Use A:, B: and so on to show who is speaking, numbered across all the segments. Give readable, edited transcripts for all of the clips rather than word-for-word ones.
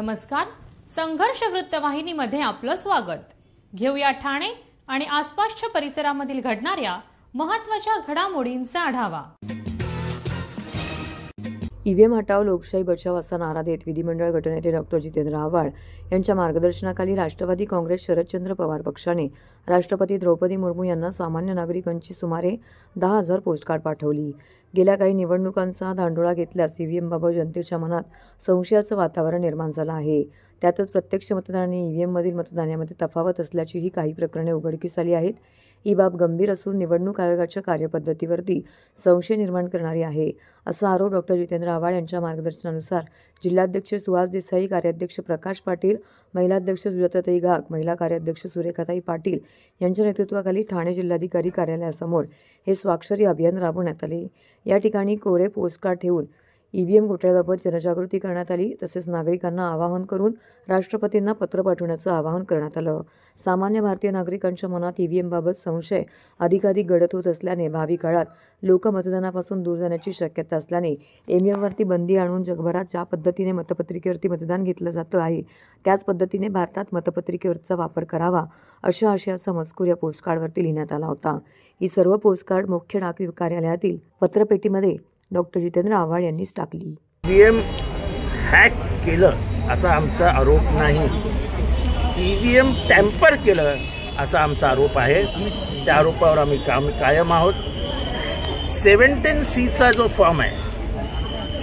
A: नमस्कार. संघर्ष वृत्तवाहिनीमध्ये आपलं स्वागत. घेऊया ठाणे आणि आसपासच्या परिसरामधील घडणाऱ्या महत्त्वाच्या घडामोडींचा आढावा.
B: ईव्हीएम हटाव लोकशाही बचाव असा नारा देत विधिमंडळ गटनेते डॉ. जितेंद्र आव्हाड यांच्या मार्गदर्शनाखाली राष्ट्रवादी काँग्रेस शरदचंद्र पवार पक्षाने राष्ट्रपती द्रौपदी मुर्मू यांना सामान्य नागरिकांची सुमारे 10,000 पोस्टकार्ड पाठवली. गेल्या काही निवडणुकांचा धांडोळा घेतल्यास ईव्हीएमबाबत जनतेच्या मनात संशयाचं वातावरण निर्माण झालं आहे. त्यातच प्रत्यक्ष मतदान आणि ईव्हीएममधील मतदान यामध्ये तफावत असल्याचीही काही प्रकरणे उघडकीस आली आहेत. ही बाब गंभीर असून निवडणूक आयोगाच्या कार्यपद्धतीवरती संशय निर्माण करणारी आहे, असा आरोप डॉ. जितेंद्र आव्हाड यांच्या मार्गदर्शनानुसार जिल्हाध्यक्ष सुहास देसाई, कार्याध्यक्ष प्रकाश पाटील, महिलाध्यक्ष सुजाताताई घाग, महिला कार्याध्यक्ष सुरेखाताई पाटील यांच्या नेतृत्वाखाली ठाणे जिल्हाधिकारी कार्यालयासमोर हे स्वाक्षरी अभियान राबवण्यात आले. या ठिकाणी कोरे पोस्टकार्ड ठेवून ईव्हीएम घोटाळ्याबाबत जनजागृती करण्यात आली. तसेच नागरिकांना आवाहन करून राष्ट्रपतींना पत्र पाठवण्याचं आवाहन करण्यात आलं. सामान्य भारतीय नागरिकांच्या मनात ईव्हीएमबाबत संशय अधिकाधिक गडद होत असल्याने भावी काळात लोक मतदानापासून दूर जाण्याची शक्यता असल्याने ईव्हीएमवरती बंदी आणून जगभरात ज्या पद्धतीने मतपत्रिकेवरती मतदान घेतलं जातं आहे त्याच पद्धतीने भारतात मतपत्रिकेवरचा वापर करावा, अशा आशयाचा मजकूर या पोस्टकार्डवरती लिहिण्यात आला होता. ही सर्व पोस्टकार्ड मुख्य डाक कार्यालयातील पत्रपेटीमध्ये डॉ. जितेंद्र आव्हाड यांनीच टाकली.
C: ईव्हीएम हॅक केलं असा आमचा आरोप नाही, ईव्हीएम टॅम्पर केलं असा आमचा आरोप आहे. त्या आरोपावर आम्ही कायम आहोत. 17C जो फॉर्म आहे,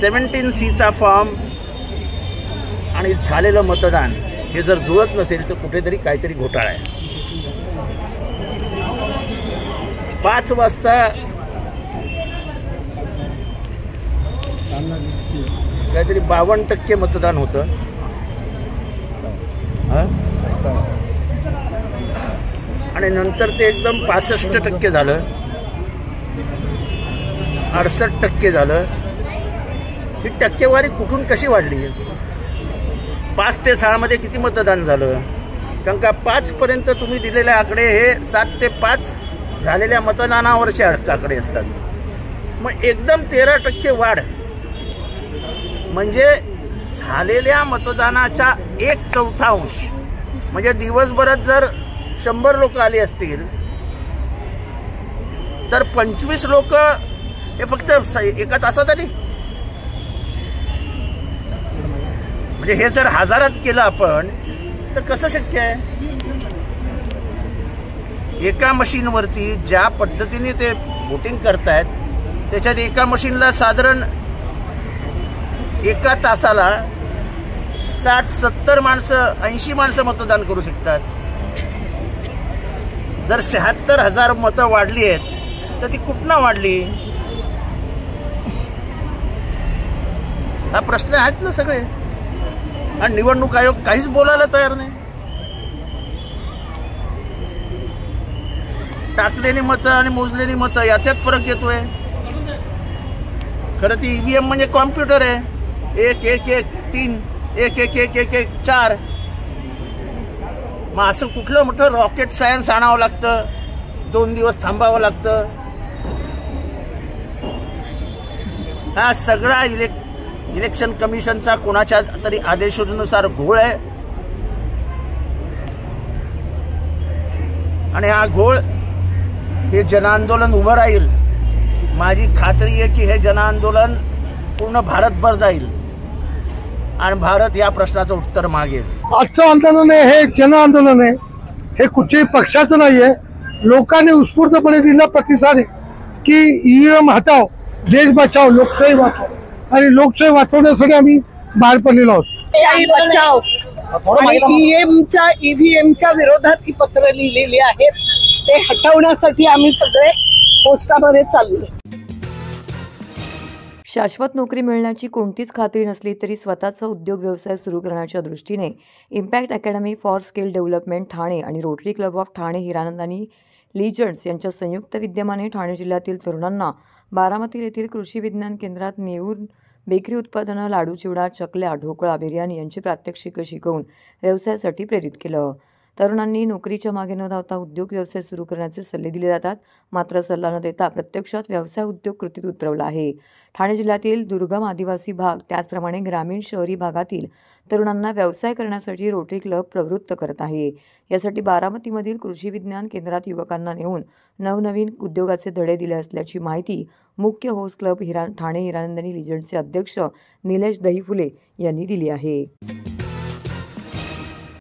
C: 17C फॉर्म आणि झालेलं मतदान हे जर जुळत नसेल तर कुठेतरी काहीतरी घोटाळा आहे. 5 वाजता काहीतरी 52% मतदान होतं आणि नंतर ते एकदम 65% झालं, 68% झालं. ही टक्केवारी कुठून कशी वाढली? 5 ते 6 मध्ये किती मतदान झालं? कारण का 5 पर्यंत तुम्ही दिलेले आकडे हे 7 ते 5 झालेल्या मतदानावरचे आकडे असतात. मग एकदम 13% वाढ म्हणजे झालेल्या मतदानाच्या 1/4. म्हणजे दिवसभरात जर 100 लोक आली असतील तर 25 लोक हे फक्त एका तासात आली. म्हणजे हे जर हजारात केलं आपण तर कसं शक्य आहे? एका मशीनवरती ज्या पद्धतीने ते वोटिंग करतायत त्याच्यात एका मशीनला साधारण एका तासाला 60-70 माणसं, 80 माणसं मतदान करू शकतात. जर 76,000 मतं वाढली आहेत तर ती कुठनं वाढली? हा प्रश्न आहेत ना सगळे. आणि निवडणूक आयोग काहीच बोलायला तयार नाही. टाकलेली मतं आणि मोजलेली मतं याच्यात फरक येतोय. खरं ती ईव्हीएम म्हणजे कॉम्प्युटर आहे. 1-1-1-3, 1-1-1-1-1-4. मग असं कुठलं मोठं रॉकेट सायन्स आणावं लागतं, 2 दिवस थांबावं लागतं? हा सगळा इलेक्शन कमिशनचा कोणाच्या तरी आदेशानुसार घोळ आहे. आणि हा घोळ हे जनआंदोलन उभं राहील. माझी खात्री आहे की हे जनआंदोलन पूर्ण भारतभर जाईल आणि भारत या प्रश्नाचं उत्तर मागेल.
D: आजचं आंदोलन आहे हे जन आंदोलन आहे, हे कुठच्याही पक्षाचं नाहीये. लोकांनी उत्स्फूर्तपणे दिला प्रतिसाद आहे की ईव्हीएम हटाव, देश बचाव, लोकशाही वाचव. आणि लोकशाही वाचवण्यासाठी आम्ही बाहेर पडलेलो आहोत.
E: लोकशाही बचाव आणि ईव्हीएमच्या विरोधात ही पत्र लिहिलेली आहेत. ते हटवण्यासाठी आम्ही सगळे पोस्टामध्ये चाललो.
B: शाश्वत नोकरी मिळण्याची कोणतीच खात्री नसली तरी स्वतःचा उद्योग व्यवसाय सुरू करण्याच्या दृष्टीने impact academy for skill development Thane आणि rotary club of Thane Hiranand आणि लीजंड्स यांच्या संयुक्त विद्यमाने ठाणे जिल्ह्यातील तरुणांना बारामती येथील कृषी विज्ञान केंद्रात नेऊन बेकरी उत्पादनं, लाडू, चिवडा, चकल्या, ढोकळा, बिर्याणी यांची प्रात्यक्षिकं शिकवून व्यवसायासाठी प्रेरित केलं. तरुणांनी नोकरीच्या मागे न धावता उद्योग व्यवसाय सुरू करण्याचे सल्ले दिले जातात, मात्र सल्ला न देता प्रत्यक्षात व्यवसाय उद्योग कृतीत उतरवला आहे. ठाणे जिल्ह्यातील दुर्गम आदिवासी भाग त्याचप्रमाणे ग्रामीण शहरी भागातील तरुणांना व्यवसाय करण्यासाठी रोटरी क्लब प्रवृत्त करत आहे. यासाठी बारामतीमधील कृषी विज्ञान केंद्रात युवकांना नेऊन नवनवीन उद्योगाचे धडे दिले असल्याची माहिती मुख्य होस्ट क्लब ठाणे हिरानंदिनी लिजंडचे अध्यक्ष निलेश दहीफुले यांनी दिली आहे.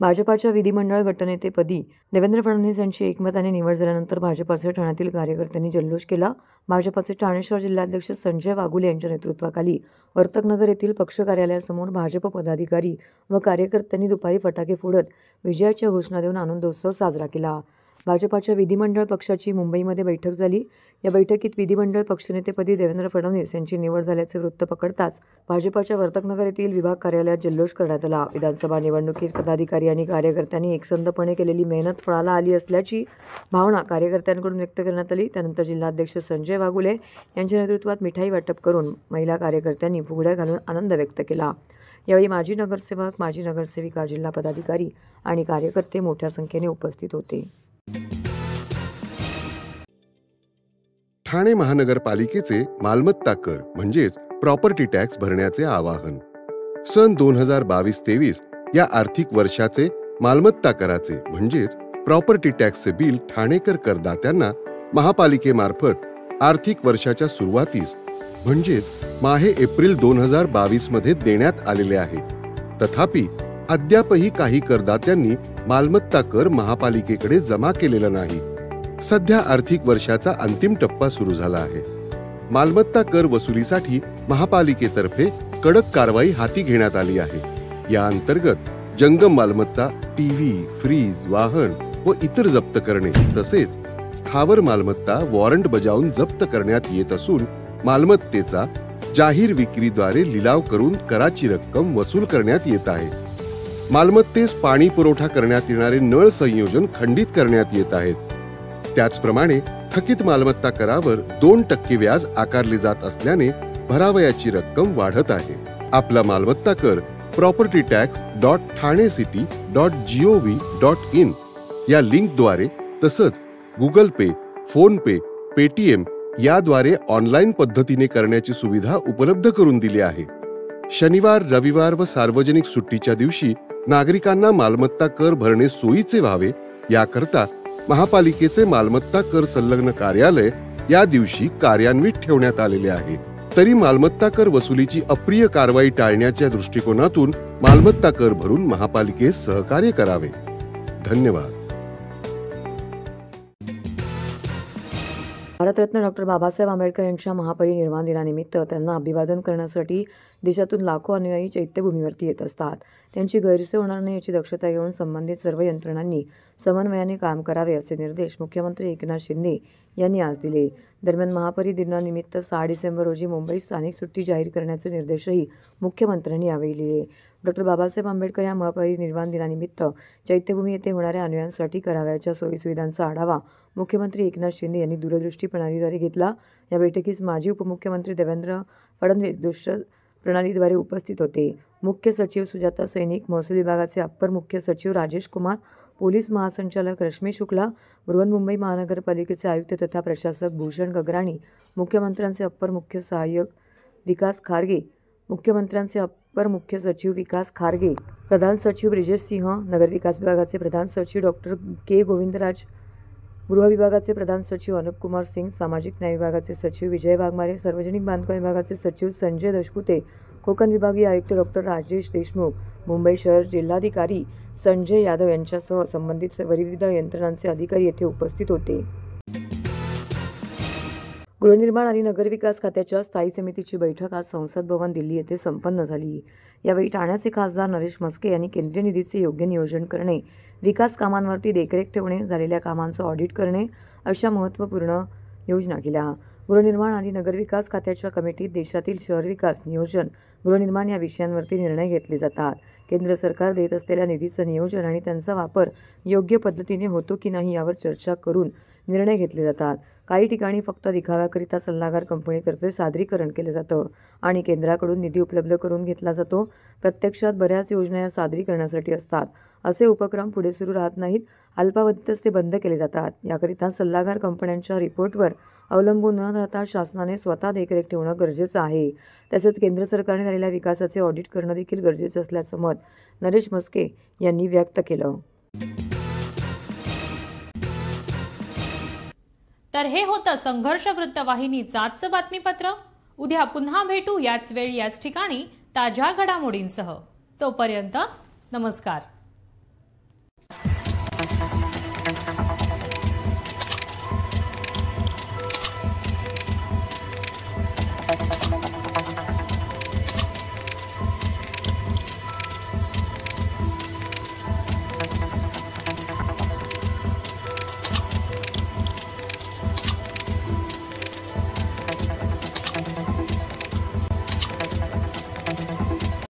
B: भाजपाच्या विधिमंडळ गटनेतेपदी देवेंद्र फडणवीस यांची एकमताने निवड झाल्यानंतर भाजपाचे ठाण्यातील कार्यकर्त्यांनी जल्लोष केला. भाजपाचे ठाणे शहर जिल्हाध्यक्ष संजय वाघुले यांच्या नेतृत्वाखाली वर्तकनगर येथील पक्ष कार्यालयासमोर भाजप पदाधिकारी व कार्यकर्त्यांनी दुपारी फटाके फोडत विजयाच्या घोषणा देऊन आनंदोत्सव साजरा केला. भाजपाच्या विधिमंडळ पक्षाची मुंबईमध्ये बैठक झाली. या बैठकीत विधिमंडळ पक्षनेतेपदी देवेंद्र फडणवीस यांची निवड झाल्याचे वृत्त पकडताच भाजपाच्या वर्तकनगर येथील विभाग कार्यालयात जल्लोष करण्यात आला. विधानसभा निवडणुकीत पदाधिकारी आणि कार्यकर्त्यांनी एकसंधपणे केलेली मेहनत फळाला आली असल्याची भावना कार्यकर्त्यांकडून व्यक्त करण्यात आली. त्यानंतर जिल्हाध्यक्ष संजय वाघुले यांच्या नेतृत्वात मिठाई वाटप करून महिला कार्यकर्त्यांनी फुगड्या घालून आनंद व्यक्त केला. यावेळी माजी नगरसेवक, माजी नगरसेविका, जिल्हा पदाधिकारी आणि कार्यकर्ते मोठ्या संख्येने उपस्थित होते.
F: ठाणे महानगरपालिकेचे मालमत्ता कर म्हणजेच प्रॉपर्टी टॅक्स भरण्याचे आवाहन. सन 2022-23 या आर्थिक वर्षाचे मालमत्ता कराचे म्हणजेच प्रॉपर्टी टॅक्सचे बिल ठाणेकर करदात्यांना महापालिकेमार्फत आर्थिक वर्षाच्या सुरुवातीस म्हणजेच माहे एप्रिल 2022 मध्ये देण्यात आलेले आहे. तथापि अद्यापही काही करदात्यांनी मालमत्ता कर महापालिकेकडे जमा केलेला नाही. सध्या आर्थिक वर्षाचा अंतिम टप्पा सुरू झाला आहे. मालमत्ता कर वसुलीसाठी महापालिकेतर्फे कडक कारवाई हाती घेण्यात आली आहे. या अंतर्गत जंगम मालमत्ता, टीव्ही, फ्रीज, वाहन व इतर जप्त करणे तसेच स्थावर मालमत्ता वॉरंट बजावून जप्त करण्यात येत असून मालमत्तेचा जाहीर विक्रीद्वारे लिलाव करून कराची रक्कम वसूल करण्यात येत आहे. मालमत्तेस पाणी पुरवठा करण्यात येणारे नळ संयोजन खंडित करण्यात येत आहेत. त्याचप्रमाणे थकीत मालमत्ता करावर 2% व्याज आकारले जात असल्याने भरावयाची रक्कम वाढत आहे. आपला मालमत्ता कर propertytax.thanecity.gov.in या लिंकद्वारे तसंच गुगल पे, फोन पे, पेटीएम याद्वारे ऑनलाईन पद्धतीने करण्याची सुविधा उपलब्ध करून दिली आहे. शनिवार, रविवार व सार्वजनिक सुट्टीच्या दिवशी नागरिकांना मालमत्ता कर भरणे सोयीचे व्हावे याकरता महापालिकेचे मालमत्ता कर संलग्न कार्यालय या दिवशी कार्यान्वित ठेवण्यात आलेले आहे. तरी मालमत्ता कर वसुलीची अप्रिय कारवाई टाळण्याच्या दृष्टिकोनातून मालमत्ता कर भरून महापालिकेस सहकार्य करावे. धन्यवाद.
B: भारतरत्न डॉक्टर बाबासाहेब आंबेडकर यांच्या महापरिनिर्वाण दिनानिमित्त त्यांना अभिवादन करण्यासाठी देशातून लाखो अनुयायी चैत्यभूमीवरती येत असतात. त्यांची गैरसोय होणार नाही याची दक्षता घेऊन संबंधित सर्व यंत्रणांनी समन्वयाने काम करावे असे निर्देश मुख्यमंत्री एकनाथ शिंदे यांनी आज दिले. दरम्यान महापरिनिर्वाणानिमित्त 6 डिसेंबर रोजी मुंबईत स्थानिक सुट्टी जाहीर करण्याचे निर्देशही मुख्यमंत्र्यांनी यावेळी दिले. डॉक्टर बाबासाहेब आंबेडकर या महापरिनिर्वाण दिनानिमित्त चैत्यभूमी येथे होणाऱ्या अनुयायांसाठी करावयाच्या सोयीसुविधांचा आढावा मुख्यमंत्री एकनाथ शिंदे यांनी दूरदृष्टी प्रणालीद्वारे घेतला. या बैठकीस माजी उपमुख्यमंत्री देवेंद्र फडणवीस दृश्य प्रणालीद्वारे उपस्थित होते. मुख्य सचिव सुजाता सैनिक, महसूल विभागाचे अप्पर मुख्य सचिव राजेश कुमार, पोलीस महासंचालक रश्मी शुक्ला, बृहन्मुंबई महानगरपालिकेचे आयुक्त तथा प्रशासक भूषण गगराणी, मुख्यमंत्र्यांचे अप्पर मुख्य सहाय्यक विकास खारगे, मुख्यमंत्र्यांचे अप्पर मुख्य सचिव विकास खारगे, प्रधान सचिव ब्रिजेश सिंह, नगरविकास विभागाचे प्रधान सचिव डॉक्टर के गोविंदराज, गृह विभागाचे प्रधान सचिव अनुप कुमार सिंग, सामाजिक न्याय विभागाचे सचिव विजय वाघमारे, सार्वजनिक बांधकाम विभागाचे सचिव संजय दशपुते, कोकण विभागीय आयुक्त डॉक्टर राजेश देशमुख, मुंबई शहर जिल्हाधिकारी संजय यादव यांच्यासह संबंधित विविध यंत्रणांचे अधिकारी येथे उपस्थित होते. गृहनिर्माण आणि नगरविकास खात्याच्या स्थायी समितीची बैठक आज संसद भवन दिल्ली येथे संपन्न झाली. यावेळी ठाण्याचे खासदार नरेश म्हस्के यांनी केंद्रीय निधीचे योग्य नियोजन करणे, विकास कामांवरती देखरेख ठेवणे, झालेल्या कामांचं ऑडिट करणे अशा महत्त्वपूर्ण योजना केल्या. गृहनिर्माण आणि नगरविकास खात्याच्या कमिटीत देशातील शहर विकास, नियोजन, गृहनिर्माण या विषयांवरती निर्णय घेतले जातात. केंद्र सरकार देत असलेल्या निधीचं नियोजन आणि त्यांचा वापर योग्य पद्धतीने होतो की नाही यावर चर्चा करून निर्णय घेतले जातात. काही ठिकाणी फक्त दिखाव्याकरिता सल्लागार कंपनीतर्फे सादरीकरण केलं जातं आणि केंद्राकडून निधी उपलब्ध करून घेतला जातो. प्रत्यक्षात बऱ्याच योजना या सादरीकरणासाठी असतात. असे उपक्रम पुढे सुरू राहत नाहीत, अल्पावधीतच ते बंद केले जातात. याकरिता सल्लागार कंपन्यांच्या रिपोर्टवर अवलंबून न राहता शासनाने स्वतः देखरेख ठेवणं गरजेचं आहे. तसेच केंद्र सरकारने झालेल्या विकासाचे ऑडिट करणं देखील गरजेचं असल्याचं मत नरेश मस्के यांनी व्यक्त केलं.
A: तर हे होतं संघर्ष वृत्तवाहिनीचं आजचं बातमीपत्र. उद्या पुन्हा भेटू याच वेळी याच ठिकाणी ताज्या घडामोडींसह. तोपर्यंत नमस्कार.